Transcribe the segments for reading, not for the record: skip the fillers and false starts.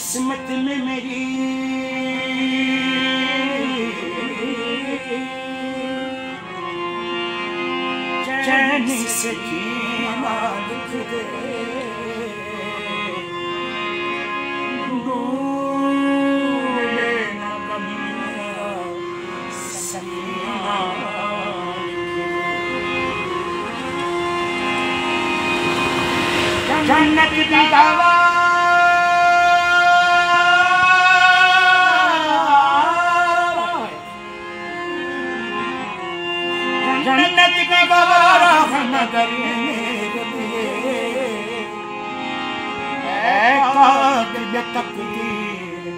किस्मत में मेरी चैन से जीना लिख दे, डूबे न कभी मेरा सपना लिख दे। जन्नत की दावा जन्नत की गवारा नगर कातिब तकदीर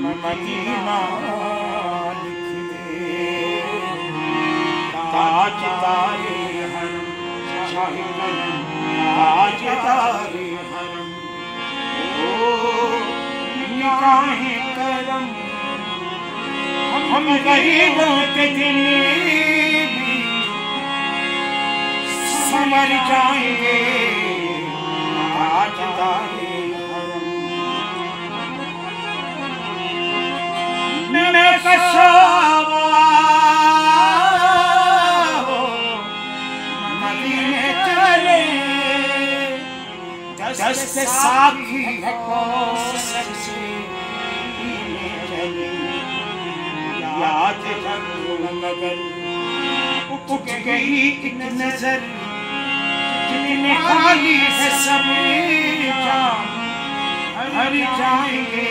मदीना लिख दे। ताजदारे हरम शाही करम, ताजदारे हरम ओ निगाहे करम, हम गरीबों के दिल समर जाएंगे। ताजदारे हरम मैं कशावा मदीने चले, दस्त साखी है कौसर से चले। याद रखो मगर उठ गई एक नजर, कितने खाली है सब जाम हर जाएंगे।